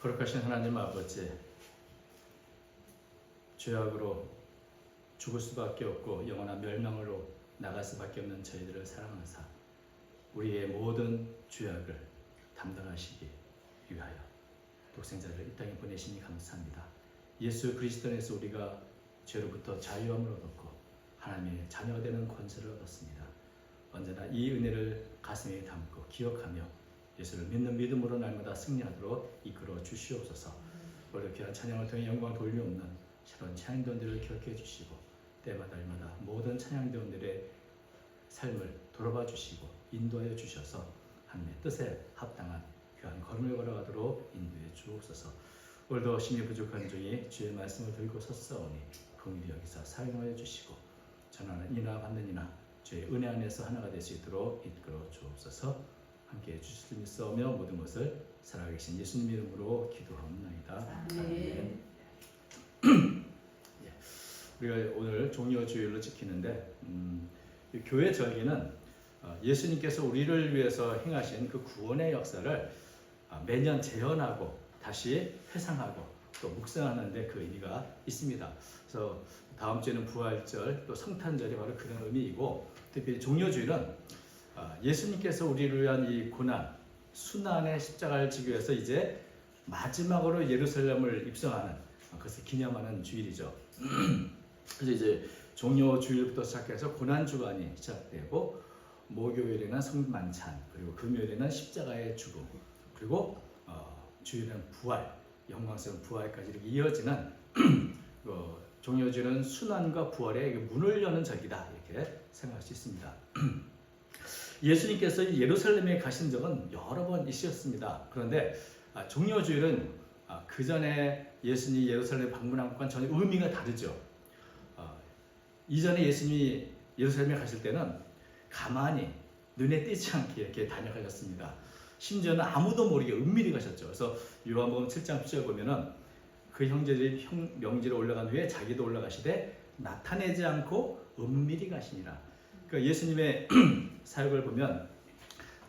거룩하신 하나님 아버지, 죄악으로 죽을 수밖에 없고 영원한 멸망으로 나갈 수밖에 없는 저희들을 사랑하사 우리의 모든 죄악을 담당하시기 위하여 독생자를 이 땅에 보내시니 감사합니다. 예수 그리스도 안에서 우리가 죄로부터 자유함을 얻었고 하나님의 자녀가 되는 권세를 얻었습니다. 언제나 이 은혜를 가슴에 담고 기억하며 예수를 믿는 믿음으로 날마다 승리하도록 이끌어 주시옵소서. 오늘 귀한 찬양을 통해 영광 돌려옵는 새로운 찬양대원들을 기억해 주시고 때마다 일마다 모든 찬양대원들의 삶을 돌아봐 주시고 인도하여 주셔서 하나님의 뜻에 합당한 귀한 걸음을 걸어가도록 인도해 주옵소서. 오늘도 심히 부족한 중에 주의 말씀을 들고 섰사오니 긍휼히 여기서 사용하여 주시고 전하는 이나 받는 이나 주의 은혜 안에서 하나가 될 수 있도록 이끌어 주옵소서. 함께해 주실 줄 믿사오며 모든 것을 살아계신 예수님 이름으로 기도하옵나이다. 아멘. 우리가 오늘 종려주일로 지키는데 교회 절기는 예수님께서 우리를 위해서 행하신 그 구원의 역사를 매년 재현하고 다시 회상하고 또 묵상하는 데 그 의미가 있습니다. 그래서 다음 주에는 부활절 또 성탄절이 바로 그런 의미이고 특히 종려주일은 예수님께서 우리를 위한 이 고난, 순환의 십자가를 지기 위해서 이제 마지막으로 예루살렘을 입성하는 그것을 기념하는 주일이죠. 그래서 이제 종려주일부터 시작해서 고난주간이 시작되고 목요일에는 성만찬, 그리고 금요일에는 십자가의 죽음, 그리고 주일은 부활, 영광스러운 부활까지 이렇게 이어지는 종려주일은 순환과 부활의 문을 여는 절기다 이렇게 생각할 수 있습니다. 예수님께서 예루살렘에 가신 적은 여러 번 있으셨습니다. 그런데 종려주일은 그 전에 예수님이 예루살렘 방문한 것과는 전혀 의미가 다르죠. 이전에 예수님이 예루살렘에 가실 때는 가만히 눈에 띄지 않게 이렇게 다녀가셨습니다. 심지어는 아무도 모르게 은밀히 가셨죠. 그래서 요한복음 7장 10절 보면은 그 형제들이 명지로 올라간 후에 자기도 올라가시되 나타내지 않고 은밀히 가시니라. 그러니까 예수님의 사역을 보면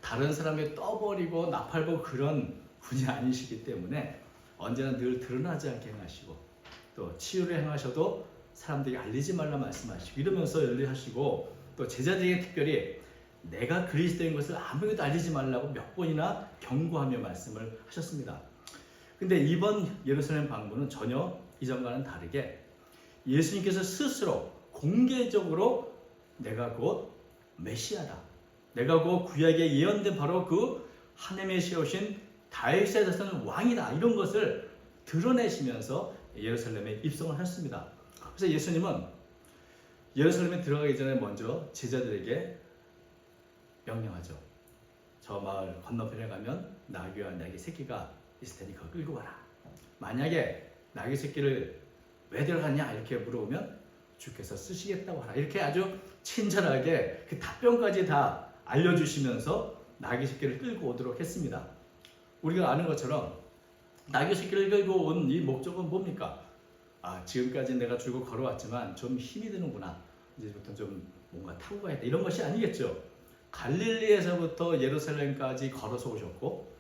다른 사람이 떠버리고 나팔보고 그런 분이 아니시기 때문에 언제나 늘 드러나지 않게 행하시고 또 치유를 행하셔도 사람들이 알리지 말라 말씀하시고 이러면서 열리하시고 또 제자들에게 특별히 내가 그리스도인 것을 아무에게도 알리지 말라고 몇 번이나 경고하며 말씀을 하셨습니다. 근데 이번 예루살렘 방문은 전혀 이전과는 다르게 예수님께서 스스로 공개적으로 내가 곧 메시아다. 내가 곧 구약에 예언된 바로 그 하나님의 세우신 다윗의 자손 왕이다. 이런 것을 드러내시면서 예루살렘에 입성을 했습니다. 그래서 예수님은 예루살렘에 들어가기 전에 먼저 제자들에게 명령하죠. 저 마을 건너편에 가면 나귀와 나귀 새끼가 있을 테니 그거 끌고 와라. 만약에 나귀 새끼를 왜 들어갔냐 이렇게 물어보면 주께서 쓰시겠다고 하라. 이렇게 아주 친절하게 그 답변까지 다 알려주시면서 나귀 새끼를 끌고 오도록 했습니다. 우리가 아는 것처럼 나귀 새끼를 끌고 온 이 목적은 뭡니까? 지금까지 내가 줄고 걸어왔지만 좀 힘이 드는구나. 이제부터 좀 뭔가 타고 가야 돼. 이런 것이 아니겠죠. 갈릴리에서부터 예루살렘까지 걸어서 오셨고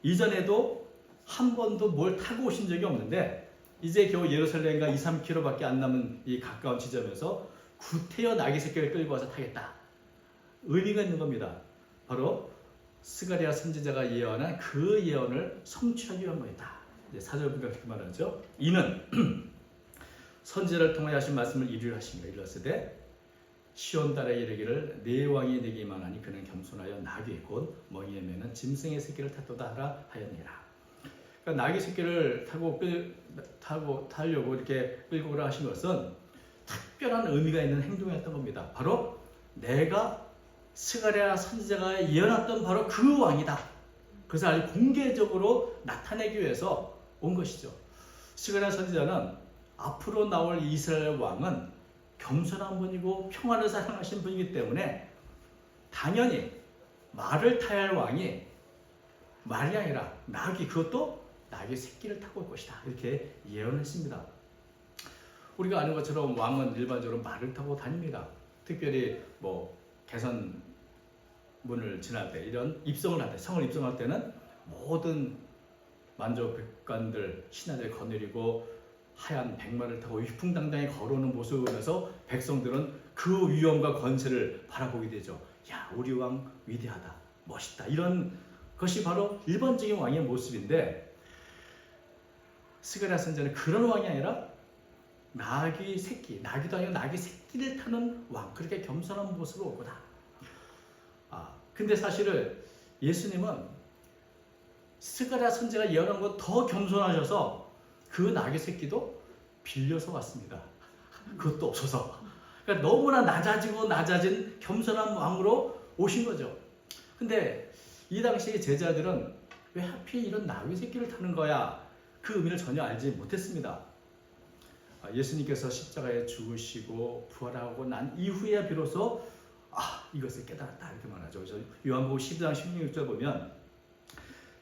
이전에도 한 번도 뭘 타고 오신 적이 없는데 이제 겨우 예루살렘과 2, 3km밖에 안 남은 이 가까운 지점에서 구태여 나귀 새끼를 끌고 와서 타겠다. 의미가 있는 겁니다. 바로 스가랴 선지자가 예언한 그 예언을 성취하기 위한 것이다. 사절부가 그렇게 말하죠. 이는 선지자를 통하여 하신 말씀을 이루려 하십니다. 이르렀으되 시온 딸에 이르기를 내 왕이 되기만 하니 그는 겸손하여 나귀 곧 멍이에 매는 짐승의 새끼를 탔도다 하라 하였니라. 그러니까 나귀 새끼를 타려고 이렇게 끌고 오라 하신 것은 특별한 의미가 있는 행동이었던 겁니다. 바로 내가 스가랴 선지자가 예언했던 바로 그 왕이다. 그래서 아주 공개적으로 나타내기 위해서 온 것이죠. 스가랴 선지자는 앞으로 나올 이스라엘 왕은 겸손한 분이고 평화를 사랑하신 분이기 때문에 당연히 말을 타야 할 왕이 말이 아니라 나귀, 그것도 나귀 새끼를 타고 올 것이다. 이렇게 예언했습니다. 우리가 아는 것처럼 왕은 일반적으로 말을 타고 다닙니다. 특별히 개선문을 지날 때, 이런 입성을 할 때, 성을 입성할 때는 모든 만조백관들 신하들 거느리고 하얀 백마를 타고 위풍당당히 걸어오는 모습을 보면서 백성들은 그 위엄과 권세를 바라보게 되죠. 야, 우리 왕 위대하다, 멋있다. 이런 것이 바로 일반적인 왕의 모습인데, 스가랴 선지자는 그런 왕이 아니라 나귀 새끼, 나귀도 아니고 나귀 새끼를 타는 왕, 그렇게 겸손한 모습으로 올 거다. 근데 사실은 예수님은 스가랴 선지자가 예언한 것 더 겸손하셔서 그 나귀 새끼도 빌려서 왔습니다. 그것도 없어서. 그러니까 너무나 낮아진 겸손한 왕으로 오신 거죠. 근데 이 당시에 제자들은 왜 하필 이런 나귀 새끼를 타는 거야? 그 의미를 전혀 알지 못했습니다. 예수님께서 십자가에 죽으시고 부활하고 난 이후에 비로소 이것을 깨달았다 이렇게 말하죠. 그래서 요한복음 12장 16절 보면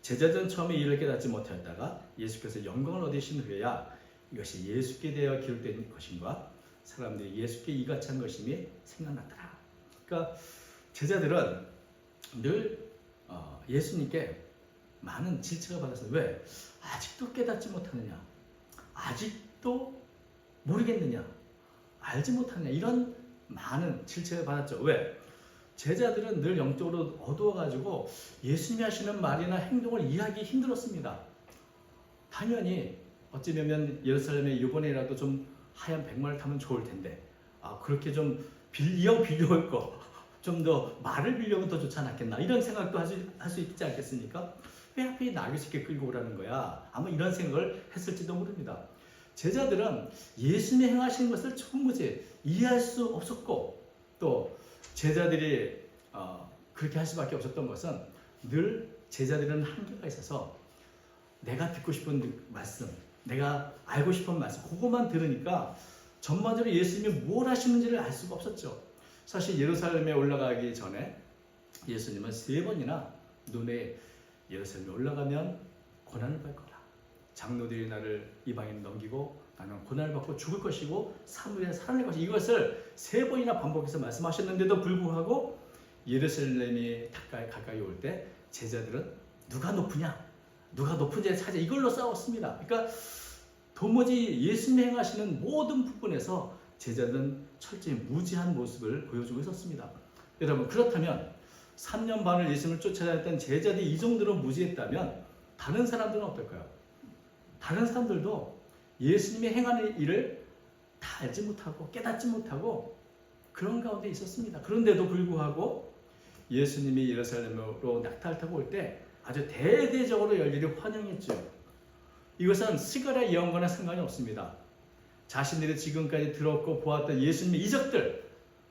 제자들은 처음에 이를 깨닫지 못하였다가 예수께서 영광을 얻으신 후에야 이것이 예수께 대하여 기록된 것인가 사람들이 예수께 이같이 한 것임이 생각났더라. 그러니까 제자들은 늘 예수님께 많은 질책을 받았어요. 왜? 아직도 깨닫지 못하느냐? 아직도 모르겠느냐? 알지 못하느냐? 이런 많은 질책을 받았죠. 왜? 제자들은 늘 영적으로 어두워가지고 예수님이 하시는 말이나 행동을 이해하기 힘들었습니다. 당연히 어찌보면 예루살렘에 이번에라도 좀 하얀 백마를 타면 좋을 텐데 그렇게 좀 빌려올 거 좀 더 말을 빌려면 더 좋지 않았겠나 이런 생각도 할 수 있지 않겠습니까? 왜 하필 나귀 새끼 끌고 오라는 거야? 아마 이런 생각을 했을지도 모릅니다. 제자들은 예수님이 행하시는 것을 충분히 이해할 수 없었고 또 제자들이 그렇게 할 수밖에 없었던 것은 늘 제자들은 한계가 있어서 내가 듣고 싶은 말씀, 내가 알고 싶은 말씀 그것만 들으니까 전반적으로 예수님이 뭘 하시는지를 알 수가 없었죠. 사실 예루살렘에 올라가기 전에 예수님은 3번이나 눈에 예루살렘에 올라가면 고난을 받을 거다. 장로들이 나를 이방인 넘기고 나는 고난을 받고 죽을 것이고 3일 후에 살아날 것이다. 이것을 3번이나 반복해서 말씀하셨는데도 불구하고 예루살렘이 가까이 올 때 제자들은 누가 높으냐? 누가 높은지 찾아 이걸로 싸웠습니다. 그러니까 도무지 예수님이 행하시는 모든 부분에서 제자들은 철저히 무지한 모습을 보여주고 있었습니다. 여러분 그렇다면 3년 반을 예수님을 쫓아다녔던 제자들이 이 정도로 무지했다면 다른 사람들은 어떨까요? 다른 사람들도 예수님이 행하는 일을 다 알지 못하고 깨닫지 못하고 그런 가운데 있었습니다. 그런데도 불구하고 예수님이 예루살렘으로 낙타를 타고 올 때 아주 대대적으로 열렬히 환영했죠. 이것은 스가랴 예언과는 상관이 없습니다. 자신들이 지금까지 들었고 보았던 예수님의 이적들,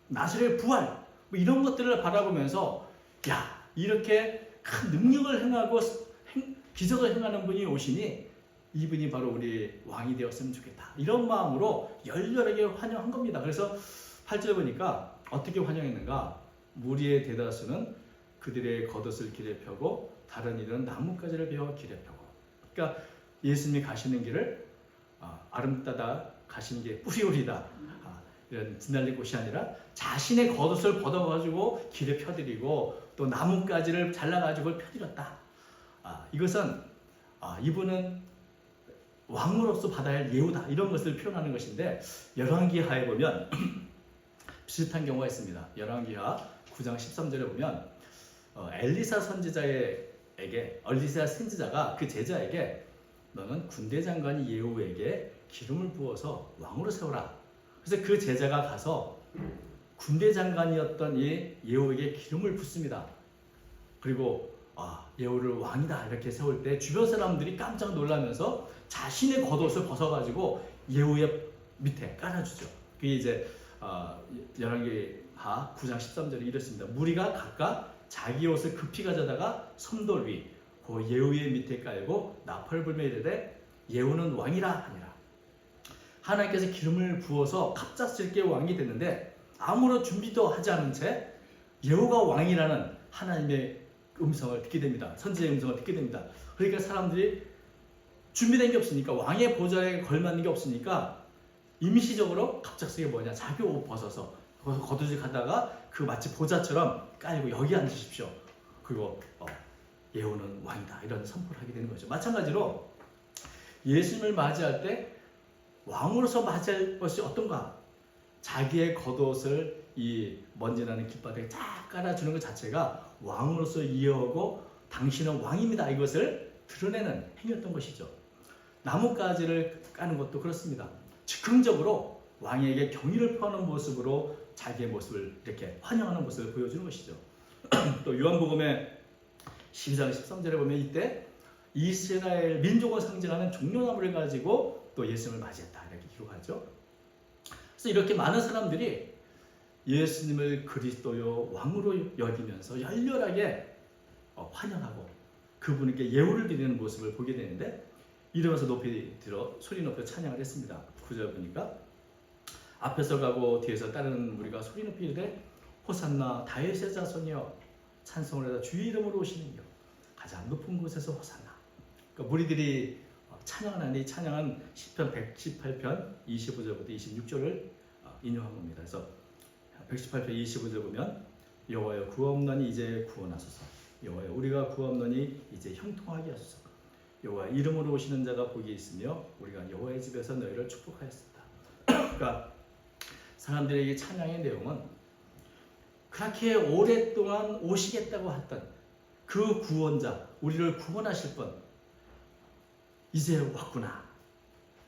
나사렛의 부활 뭐 이런 것들을 바라보면서 이렇게 큰 능력을 행하고 기적을 행하는 분이 오시니 이분이 바로 우리 왕이 되었으면 좋겠다. 이런 마음으로 열렬하게 환영한 겁니다. 그래서 8절 보니까 어떻게 환영했는가? 무리의 대다수는 그들의 겉옷을 길에 펴고 다른 이들은 나뭇가지를 베어 길에 펴고. 그러니까 예수님이 가시는 길을 아름다다 가시는 게 뿌리오리다 이런 진달래 꽃이 아니라 자신의 겉옷을 벗어가지고 길에 펴드리고 또 나뭇가지를 잘라가지고 펴드렸다. 이것은 이분은 왕으로서 받아야 할 예우다 이런 것을 표현하는 것인데 열왕기하에 보면 비슷한 경우가 있습니다. 열왕기하 9장 13절에 보면 엘리사 선지자가 그 제자에게 너는 군대 장관 예후에게 기름을 부어서 왕으로 세워라. 그래서 그 제자가 가서 군대 장관이었던 이 예후에게 기름을 붓습니다. 그리고 예후를 왕이다 이렇게 세울 때 주변 사람들이 깜짝 놀라면서 자신의 겉옷을 벗어가지고 예후의 밑에 깔아주죠. 그게 이제 열왕기하 9장 13절에 이렇습니다. 무리가 각각 자기 옷을 급히 가져다가 섬돌 위 그 예후의 밑에 깔고 나팔을 불며 이르되 예후는 왕이라 하니라. 하나님께서 기름을 부어서 갑작스럽게 왕이 됐는데 아무런 준비도 하지 않은 채 예후가 왕이라는 하나님의 음성을 듣게 됩니다. 선지자의 음성을 듣게 됩니다. 그러니까 사람들이 준비된 게 없으니까 왕의 보좌에 걸맞는 게 없으니까 임시적으로 갑작스럽게 자기 옷 벗어서 겉옷을 가다가 그 마치 보좌처럼 깔고 여기 앉으십시오. 그리고 예후는 왕이다 이런 선포를 하게 되는 거죠. 마찬가지로 예수님을 맞이할 때 왕으로서 맞이할 것이 어떤가? 자기의 겉옷을 이 먼지나는 길바닥에 쫙 깔아주는 것 자체가 왕으로서 이어오고 당신은 왕입니다 이것을 드러내는 행위였던 것이죠. 나뭇가지를 까는 것도 그렇습니다. 즉흥적으로 왕에게 경의를 표하는 모습으로 자기의 모습을 이렇게 환영하는 모습을 보여주는 것이죠. 또 요한복음의 12장 13절에 보면 이때 이스라엘 민족을 상징하는 종려나무를 가지고 또 예수님을 맞이했다 이렇게 기록하죠. 그래서 이렇게 많은 사람들이 예수님을 그리스도요 왕으로 여기면서 열렬하게 환영하고 그분에게 예우를 드리는 모습을 보게 되는데 이러면서 높이 들어 소리 높여 찬양을 했습니다. 9절 보니까 앞에서 가고 뒤에서 따르는 무리가 소리 높이 이르되 호산나 다윗의 자손이여 찬송을 해서 주의 이름으로 오시는 이여 가장 높은 곳에서 호산나. 그러니까 무리들이 찬양을 하니 찬양은 시편 118편 25절부터 26절을 인용한 겁니다. 그래서 118편 25절 보면 여호와여 구하옵나니 이제 구원하소서. 여호와여 우리가 구하옵나니 이제 형통하게 하소서. 여호와 이름으로 오시는 자가 복이 있으며 우리가 여호와의 집에서 너희를 축복하였습니다. 그러니까 사람들에게 찬양의 내용은 그렇게 오랫동안 오시겠다고 했던 그 구원자, 우리를 구원하실 분 이제 왔구나.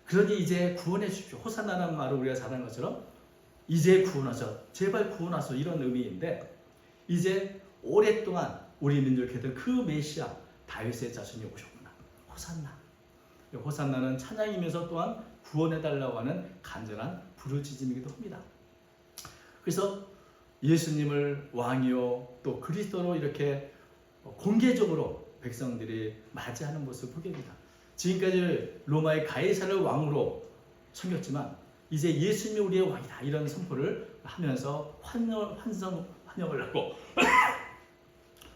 그러니 이제 구원해 주십시오. 호산나라는 말을 우리가 잘 아는 것처럼 이제 구원하셔. 제발 구원하소서 이런 의미인데 이제 오랫동안 우리 민족을 했던 그 메시아 다윗의 자손이 오셨구나. 호산나. 호산나는 찬양이면서 또한 구원해달라고 하는 간절한 부르짖음이기도 합니다. 그래서 예수님을 왕이요 또 그리스도로 이렇게 공개적으로 백성들이 맞이하는 모습을 보게 됩니다. 지금까지 로마의 가이사를 왕으로 섬겼지만 이제 예수님이 우리의 왕이다 이런 선포를 하면서 환영을 하고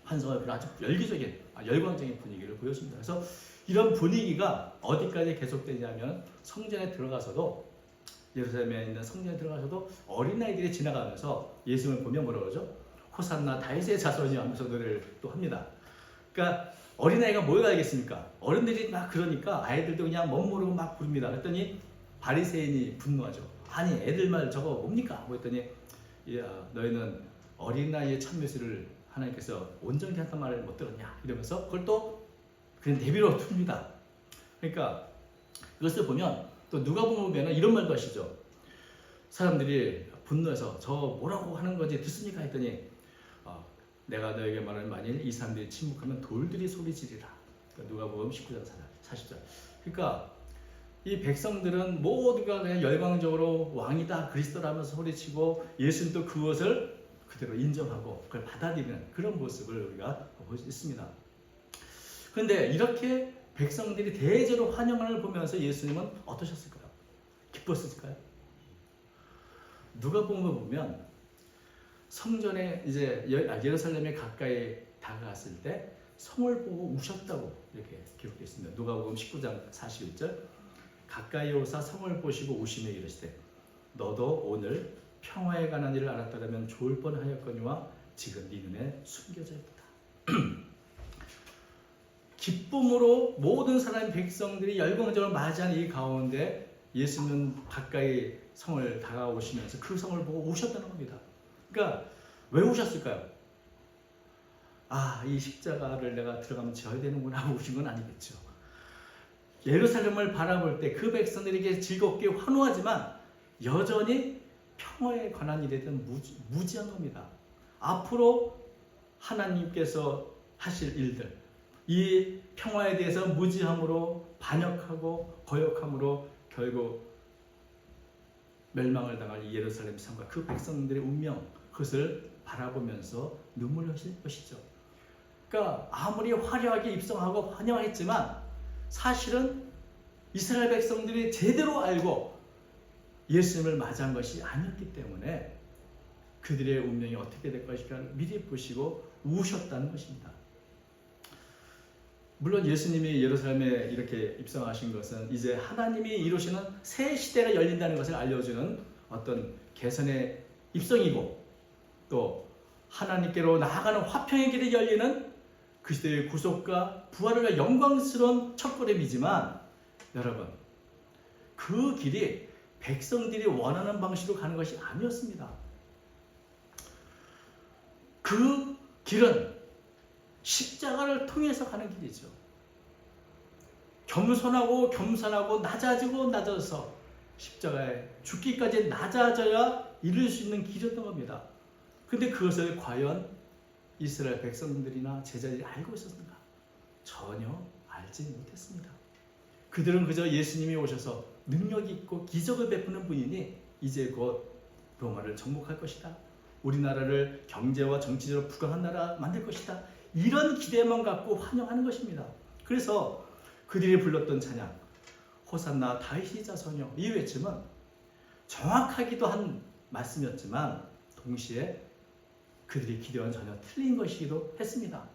환성을 아주 열기적인 열광적인 분위기를 보여줍니다. 그래서 이런 분위기가 어디까지 계속되냐면 성전에 들어가서도 예루살렘에 있는 성전에 들어가서도 어린아이들이 지나가면서 예수님을 보면 뭐라고 그러죠? 호산나 다윗의 자손이 하면서 노래를 또 합니다. 그러니까 어린아이가 뭘 알겠습니까? 어른들이 막 그러니까 아이들도 그냥 멋모르고 막 부릅니다. 그랬더니 바리새인이 분노하죠. 아니 애들 말 저거 뭡니까? 그랬더니 야, 너희는 어린아이의 참매수를 하나님께서 온전히 한단 말을 못 들었냐? 이러면서 그걸 또 그냥 대비로 풉니다. 그러니까 이것을 보면 또 누가 보면 이런 말도 하시죠. 사람들이 분노해서 저 뭐라고 하는 건지 듣습니까? 했더니 내가 너에게 말하는 만일 이 사람들이 침묵하면 돌들이 소리 지르라. 그러니까 누가 보면 19장 40절. 그러니까 이 백성들은 모두가 그냥 열광적으로 왕이다 그리스도라면서 소리치고 예수님도 그것을 그대로 인정하고 그걸 받아들이는 그런 모습을 우리가 볼 수 있습니다. 그런데 이렇게 백성들이 대제로 환영을 보면서 예수님은 어떠셨을까요? 기뻤을까요? 누가복음을 보면 성전에 이제 예루살렘에 가까이 다가갔을 때 성을 보고 우셨다고 이렇게 기록되어 있습니다. 누가복음 19장 41절 가까이 오사 성을 보시고 우시며 이르시되 너도 오늘 평화에 관한 일을 알았다면 좋을 뻔하였거니와 지금 네 눈에 숨겨져 있다. 기쁨으로 모든 사람 백성들이 열광적으로 맞이하는 이 가운데 예수는 가까이 성을 다가오시면서 그 성을 보고 우셨다는 겁니다. 그러니까 왜 우셨을까요? 이 십자가를 내가 들어가면 지어야 되는구나 하고 우신 건 아니겠죠. 예루살렘을 바라볼 때 그 백성들에게 즐겁게 환호하지만 여전히 평화에 관한 일에 대한 무지한 겁니다. 앞으로 하나님께서 하실 일들 이 평화에 대해서 무지함으로 반역하고 거역함으로 결국 멸망을 당할 이 예루살렘 성과 그 백성들의 운명 그것을 바라보면서 눈물을 흘릴 것이죠. 그러니까 아무리 화려하게 입성하고 환영했지만 사실은 이스라엘 백성들이 제대로 알고 예수님을 맞이한 것이 아니었기 때문에 그들의 운명이 어떻게 될 것인가 미리 보시고 우셨다는 것입니다. 물론 예수님이 예루살렘에 이렇게 입성하신 것은 이제 하나님이 이루시는 새 시대가 열린다는 것을 알려주는 어떤 개선의 입성이고 또 하나님께로 나아가는 화평의 길이 열리는 그리스도의 구속과 부활을 위한 영광스러운 첫걸음이지만 여러분, 그 길이 백성들이 원하는 방식으로 가는 것이 아니었습니다. 그 길은 십자가를 통해서 가는 길이죠. 겸손하고 낮아지고 낮아져서 십자가에 죽기까지 낮아져야 이룰 수 있는 길이었던 겁니다. 근데 그것을 과연 이스라엘 백성들이나 제자들이 알고 있었는가? 전혀 알지 못했습니다. 그들은 그저 예수님이 오셔서 능력 있고 기적을 베푸는 분이니 이제 곧 로마를 정복할 것이다. 우리나라를 경제와 정치적으로 부강한 나라 만들 것이다. 이런 기대만 갖고 환영하는 것입니다. 그래서 그들이 불렀던 찬양 호산나 다윗의 자손이여, 이 외침은 정확하기도 한 말씀이었지만 동시에 그들이 기대와는 전혀 틀린 것이기도 했습니다.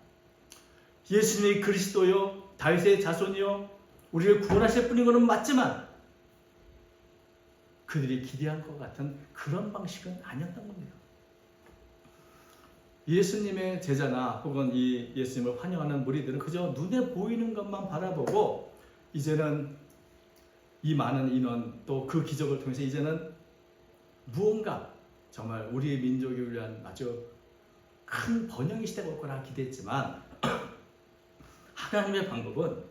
예수님이 그리스도요 다윗의 자손이요 우리를 구원하실 분인 것은 맞지만 그들이 기대한 것 같은 그런 방식은 아니었던 겁니다. 예수님의 제자나 혹은 이 예수님을 환영하는 무리들은 그저 눈에 보이는 것만 바라보고 이제는 이 많은 인원 또 그 기적을 통해서 이제는 무언가 정말 우리의 민족을 위한 아주 큰 번영의 시대가 올 거라 기대했지만 하나님의 방법은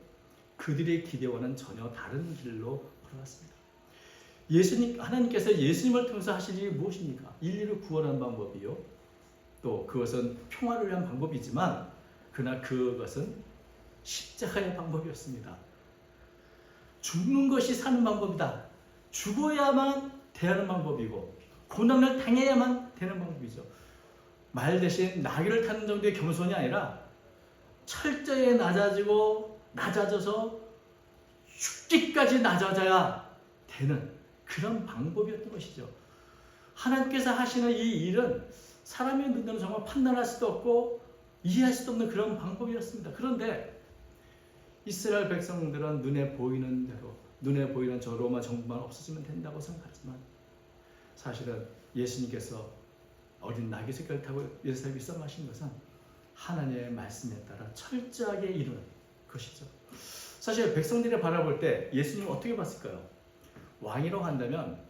그들의 기대와는 전혀 다른 길로 걸어갔습니다. 하나님께서 예수님을 통해서 하실 일이 무엇입니까? 인류를 구원하는 방법이요. 또 그것은 평화를 위한 방법이지만 그러나 그것은 십자가의 방법이었습니다. 죽는 것이 사는 방법이다. 죽어야만 대하는 방법이고 고난을 당해야만 되는 방법이죠. 말 대신 나귀를 타는 정도의 겸손이 아니라 철저히 낮아져서 죽기까지 낮아져야 되는 그런 방법이었던 것이죠. 하나님께서 하시는 이 일은 사람의 눈으로는 정말 판단할 수도 없고 이해할 수도 없는 그런 방법이었습니다. 그런데 이스라엘 백성들은 눈에 보이는 대로 눈에 보이는 저 로마 정부만 없어지면 된다고 생각하지만 사실은 예수님께서 어린 나귀 새끼를 타고 예루살렘에 입성하신 것은 하나님의 말씀에 따라 철저하게 이루는 것이죠. 사실 백성들이 바라볼 때 예수님을 어떻게 봤을까요? 왕이라고 한다면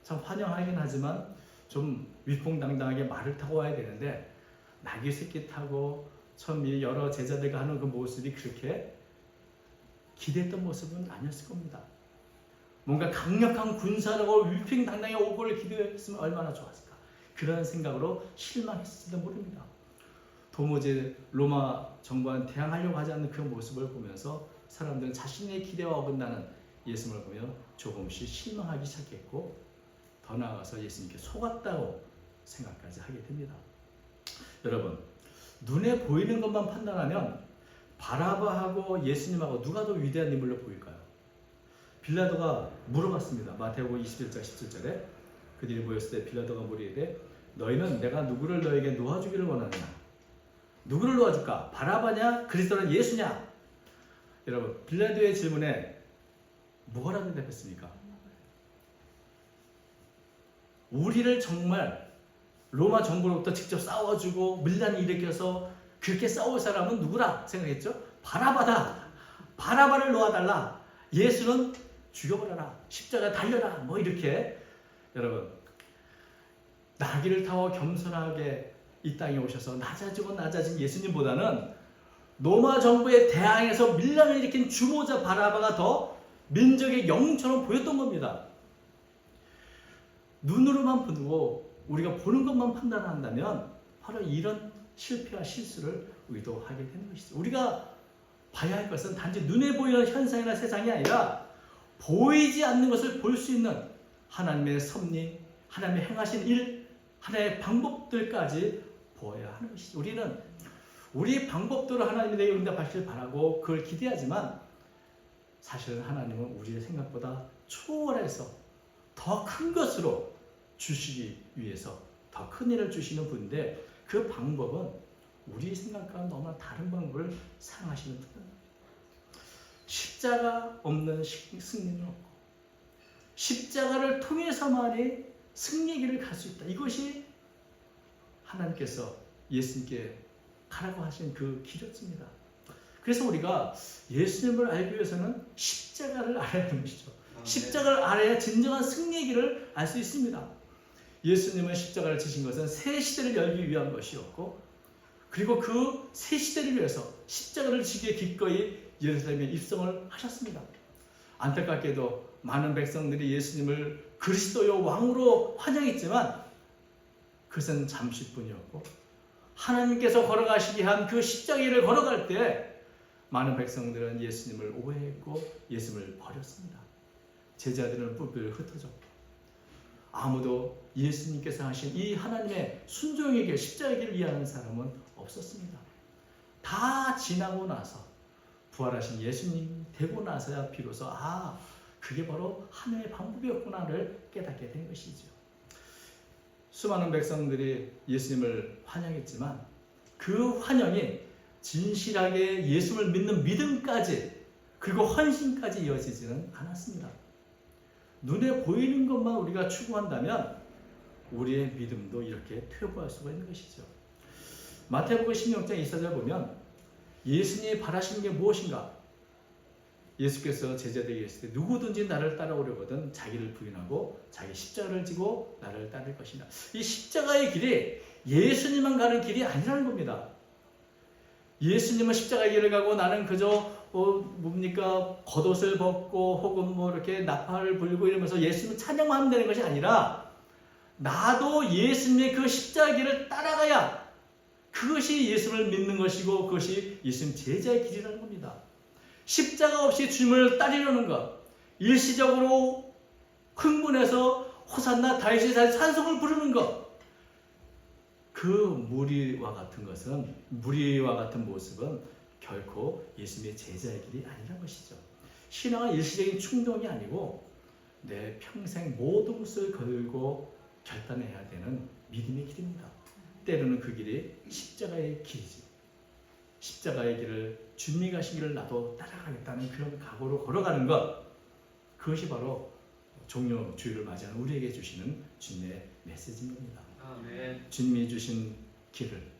참 환영하긴 하지만 좀 위풍당당하게 말을 타고 와야 되는데 나귀 새끼 타고 처음 여러 제자들과 하는 그 모습이 그렇게 기대했던 모습은 아니었을 겁니다. 뭔가 강력한 군사라고 위풍당당하게 오고를 기대했으면 얼마나 좋았을까. 그런 생각으로 실망했을지도 모릅니다. 도무지 로마 정부와는 대항하려고 하지 않는 그 모습을 보면서 사람들은 자신의 기대와 어긋나는 예수님을 보며 조금씩 실망하기 시작했고 더 나아가서 예수님께 속았다고 생각까지 하게 됩니다. 여러분, 눈에 보이는 것만 판단하면 바라바하고 예수님하고 누가 더 위대한 인물로 보일까요? 빌라도가 물어봤습니다. 마태복음 21장 17절에 그들이 모였을 때 빌라도가 물으되 너희는 내가 누구를 너에게 놓아주기를 원하느냐? 누구를 놓아줄까? 바라바냐? 그리스도는 예수냐? 여러분, 빌라도의 질문에 뭐라고 대답했습니까? 우리를 정말 로마 정부로부터 직접 싸워주고 밀란을 일으켜서 그렇게 싸울 사람은 누구라 생각했죠? 바라바다. 바라바를 놓아달라. 예수는 죽여버려라. 십자가 달려라. 뭐 이렇게 여러분 나귀를 타고 겸손하게 이 땅에 오셔서 낮아진 예수님보다는 로마 정부에 대항해서 밀란을 일으킨 주모자 바라바가 더 민족의 영웅처럼 보였던 겁니다. 눈으로만 보고 우리가 보는 것만 판단한다면 바로 이런 실패와 실수를 의도하게 되는 것이죠. 우리가 봐야 할 것은 단지 눈에 보이는 현상이나 세상이 아니라 보이지 않는 것을 볼 수 있는 하나님의 섭리, 하나님의 행하신 일, 하나님의 방법들까지 보아야 하는 것이죠. 우리는 우리 방법대로 하나님이 내게 응답하시길 바라고 그걸 기대하지만 사실은 하나님은 우리의 생각보다 초월해서 더 큰 것으로 주시기 위해서 더 큰 일을 주시는 분인데 그 방법은 우리 생각과는 너무나 다른 방법을 사용하시는 분입니다. 십자가 없는 승리는 없고 십자가를 통해서만이 승리의 길을 갈 수 있다. 이것이 하나님께서 예수님께 가라고 하신 그 길이었습니다. 그래서 우리가 예수님을 알기 위해서는 십자가를 알아야 하는 것이죠. 십자가를 알아야 진정한 승리의 길을 알 수 있습니다. 예수님은 십자가를 지신 것은 새 시대를 열기 위한 것이었고, 그리고 그 새 시대를 위해서 십자가를 지기에 기꺼이 예루살렘에 입성을 하셨습니다. 안타깝게도 많은 백성들이 예수님을 그리스도요 왕으로 환영했지만 그것은 잠시뿐이었고, 하나님께서 걸어가시게 한 그 십자가를 걸어갈 때 많은 백성들은 예수님을 오해했고 예수님을 버렸습니다. 제자들은 뿔뿔 흩어졌고, 아무도 예수님께서 하신 이 하나님의 순종의 길, 십자가의 길을 이해하는 사람은 없었습니다. 다 지나고 나서, 부활하신 예수님 되고 나서야 비로소 그게 바로 하나님의 방법이었구나를 깨닫게 된 것이죠. 수많은 백성들이 예수님을 환영했지만 그 환영이 진실하게 예수를 믿는 믿음까지, 그리고 헌신까지 이어지지는 않았습니다. 눈에 보이는 것만 우리가 추구한다면 우리의 믿음도 이렇게 퇴보할 수가 있는 것이죠. 마태복음 16장 24절 보면 예수님이 바라시는 게 무엇인가? 예수께서 제자들에게 이르시되 누구든지 나를 따라오려거든 자기를 부인하고 자기 십자가를 지고 나를 따를 것이다. 이 십자가의 길이 예수님만 가는 길이 아니라는 겁니다. 예수님은 십자가의 길을 가고 나는 그저 겉옷을 벗고 혹은 이렇게 나팔을 불고 이러면서 예수님 찬양만 하면 되는 것이 아니라, 나도 예수님의 그 십자가의 길을 따라가야 그것이 예수님을 믿는 것이고 그것이 예수님 제자의 길이라는 겁니다. 십자가 없이 주님을 따르려는 것, 일시적으로 흥분해서 호산나 다윗의 찬송을 부르는 것, 그 무리와 같은 모습은 결코 예수님의 제자의 길이 아니란 것이죠. 신앙은 일시적인 충동이 아니고 내 평생 모든 것을 걸고 결단해야 되는 믿음의 길입니다. 때로는 그 길이 십자가의 길이지. 십자가의 길을 주님이 가신 길을 나도 따라가겠다는 그런 각오로 걸어가는 것, 그것이 바로 종려 주일을 맞이하는 우리에게 주시는 주님의 메시지인 겁니다. 아멘. 주님이 주신 길을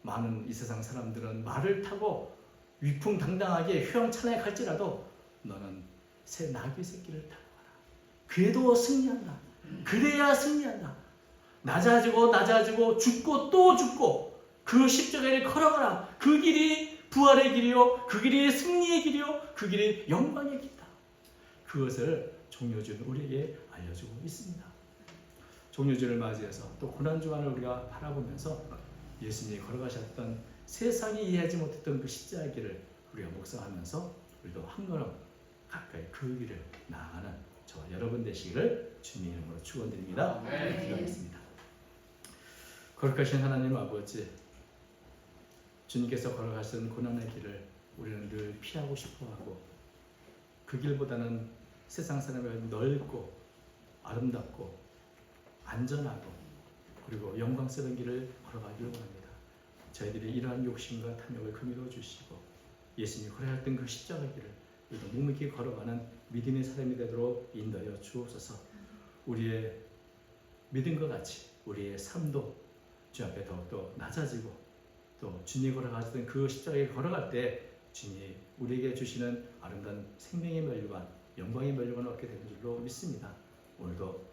많은 이 세상 사람들은 말을 타고 위풍당당하게 휘황찬란하게 갈지라도 너는 새 나귀 새끼를 타고 가라. 그래도 승리한다. 그래야 승리한다. 낮아지고 죽고 또 죽고 그 십자가를 걸어가라. 그 길이 부활의 길이요, 그 길이 승리의 길이요, 그 길이 영광의 길이다. 그것을 종려주는 우리에게 알려주고 있습니다. 종려주를 맞이해서 또 고난주간을 우리가 바라보면서 예수님이 걸어가셨던 세상이 이해하지 못했던 그 십자가의 길을 우리가 묵상하면서 우리도 한 걸음 가까이 그 길을 나아가는 저와 여러분 되시기를 주님의 이름으로 축원드립니다. 기도하겠습니다. 거룩하신 하나님 아버지, 주님께서 걸어가신 고난의 길을 우리는 늘 피하고 싶어하고 그 길보다는 세상 사람을 넓고 아름답고 안전하고 그리고 영광스러운 길을 걸어가기를 원합니다. 저희들이 이러한 욕심과 탐욕을 금일어 주시고 예수님이 걸어갔던 그 십자가 길을 우리도 묵묵히 걸어가는 믿음의 사람이 되도록 인도하여 주옵소서. 우리의 믿음과 같이 우리의 삶도 주 앞에 더욱더 낮아지고 또 주님이 걸어가셨던 그 십자가를 걸어갈 때 주님이 우리에게 주시는 아름다운 생명의 멸류관, 영광의 멸류관을 얻게 되는 줄로 믿습니다. 오늘도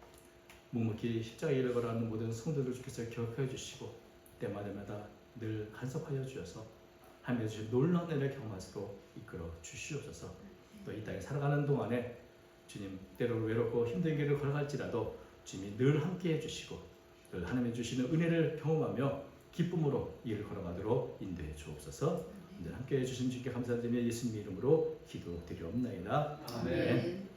묵묵히 십자가의 길을 걸어가는 모든 성도들 주께서 기억하여 주시고 때마다 늘 간섭하여 주셔서 하나님의 주신 놀라운 은혜를 경험하도록 이끌어 주시옵소서. 또 이 땅에 살아가는 동안에 주님 때로 외롭고 힘든 길을 걸어갈지라도 주님이 늘 함께해 주시고 늘 하나님의 주시는 은혜를 경험하며 기쁨으로 이 길을 걸어가도록 인도해 주옵소서. 늘 함께해 주신 주께 감사드리며 예수님 이름으로 기도드리옵나이다. 아멘.